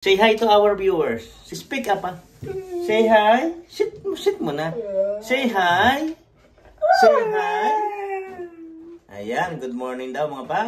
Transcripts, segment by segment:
Say hi to our viewers. Speak up, ah. Say hi. Sit muna. Say hi. Say hi. Ayan, good morning daw mga pa.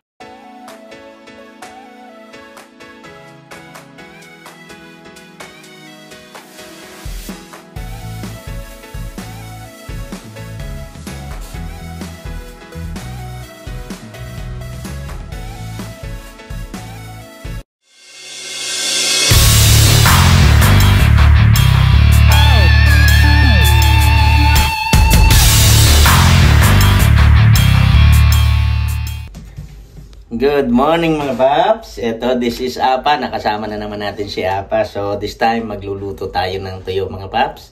Good morning mga paps. Ito, this is Apa. Nakasama na naman natin si Apa. So this time magluluto tayo ng tuyo mga paps.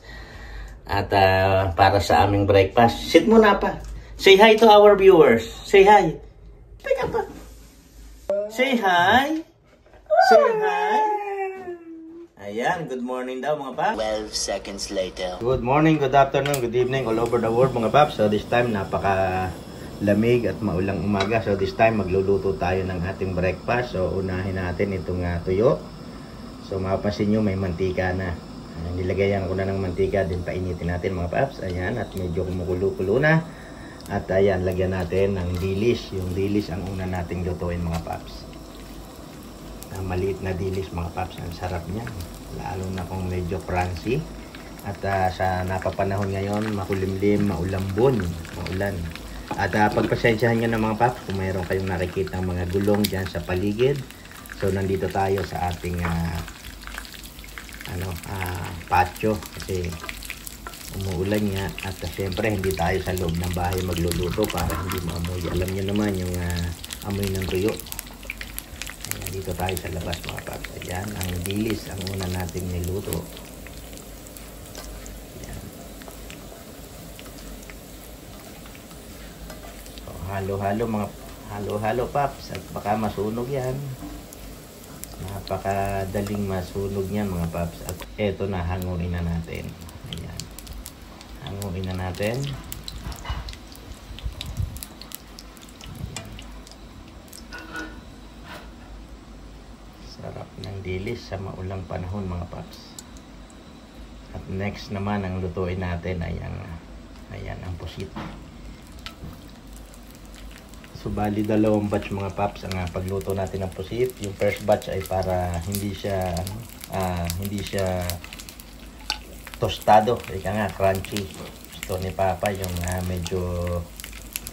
At para sa aming breakfast. Sit muna pa. Say hi to our viewers. Say hi. Teka pa. Say hi. Say hi. Ayan, good morning daw mga paps. 12 seconds later. Good morning, good afternoon, good evening all over the world mga paps. So this time napaka lamig at maulang umaga. So this time magluluto tayo ng ating breakfast. So unahin natin itong tuyo. So mapapansin nyo may mantika na. Nilagayan ko na ng mantika, din painitin natin mga paps. Ayan, at medyo kumukulo-kulo na. At ayan, lagyan natin ng dilis. Yung dilis ang una nating lutuin mga paps. Maliit na dilis mga paps. Ang sarap niya. Lalo na kung medyo crunchy. At sa napapanahon ngayon, makulimlim, maulambon, maulan. At pagpasensyahan nyo ng mga paps kung mayroon kayong nakikita ng mga gulong dyan sa paligid. So nandito tayo sa ating patio kasi umuulan nga. At syempre hindi tayo sa loob ng bahay magluluto para hindi maamoy. Alam nyo naman yung amoy ng tuyo. Ayan, dito tayo sa labas mga paps. Ayan, ang dilis ang una nating niluto. Halo-halo paps at baka masunog yan. Napakadaling masunog yan mga paps. At eto na, hanguin na natin. Ayan. Hanguin na natin. Ayan. Sarap ng dilis sa maulang panahon mga paps. At next naman ang lutuin natin ay ang pusit. So bali dalawang batch mga paps ang pagluto natin ng pusit. Yung first batch ay para hindi siya tostado, ika nga crunchy. Gusto ni Papa yung medyo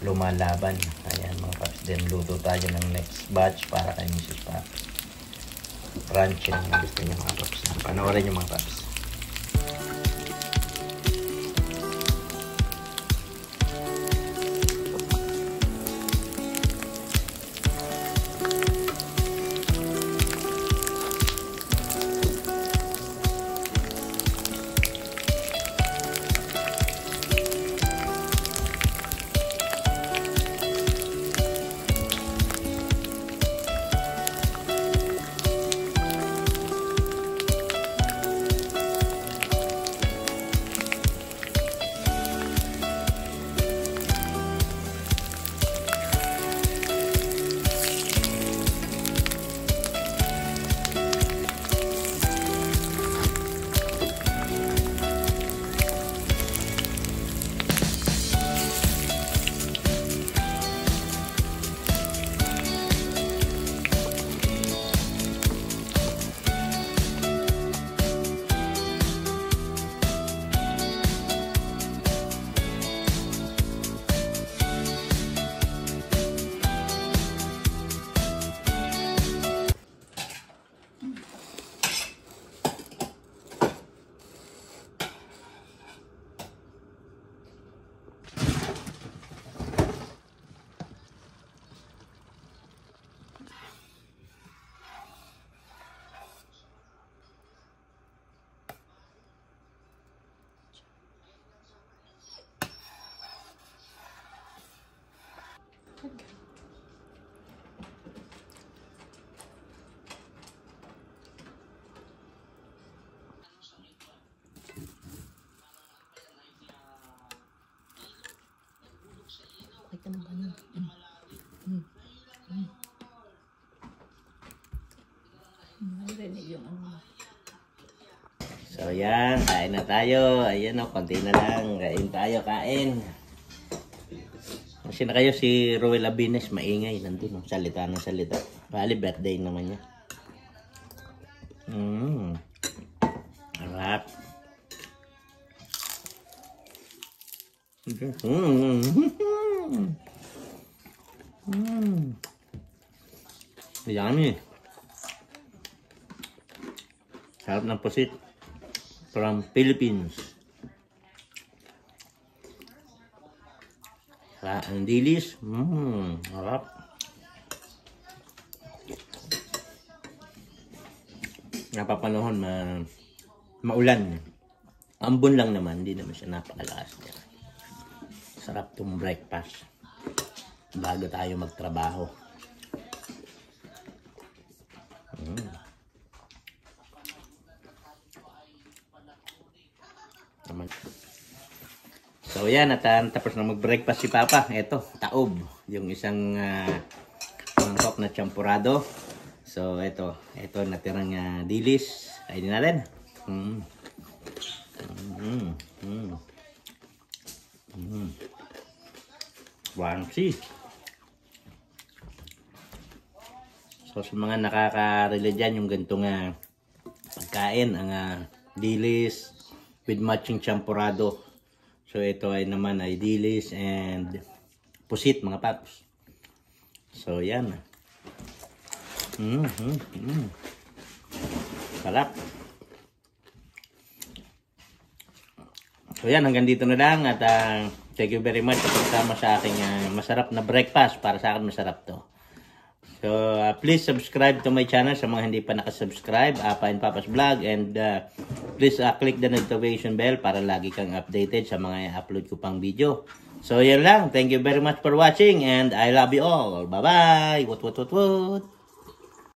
lumalaban. Ayan mga paps, then luto tayo ng next batch para kay Mrs. Paps. Crunchy ang gusto niya mga paps. Panoorin niyo mga paps. So yan, kain na tayo. Ayan o, konti na lang. Kain tayo, kain. Kasi na kayo si Roel Abines, maingay. Nandun, salita ng salita. Bali, birthday naman niya. Harap. Yummy. Sarap ng pusit from Philippines. Ang dilis. Harap. Napapanahon maulan. Ambon lang naman, hindi naman siya napakalakas. Sarap tong breakfast bago tayo magtrabaho. So yan, at tapos na mag-breakfast si Papa. Ito, taob. Yung isang mangkok na champurado. So ito natirang dilis. Kainin natin. Crunchy. So sa mga nakaka-relate dyan, yung ganitong pagkain, ang dilis with matching champurado. So ito ay naman ay dilis and pusit mga paps. So yan. Sarap. So yan, hanggang dito na lang at thank you very much sa pagsama sa aking masarap na breakfast. Para sa akin masarap to. So please subscribe to my channel sa mga hindi pa nakasubscribe, Apa and Papa's Vlog, and please click the notification bell para lagi kang updated sa mga upload ko pang video. So yan lang, thank you very much for watching and I love you all. Bye bye. What.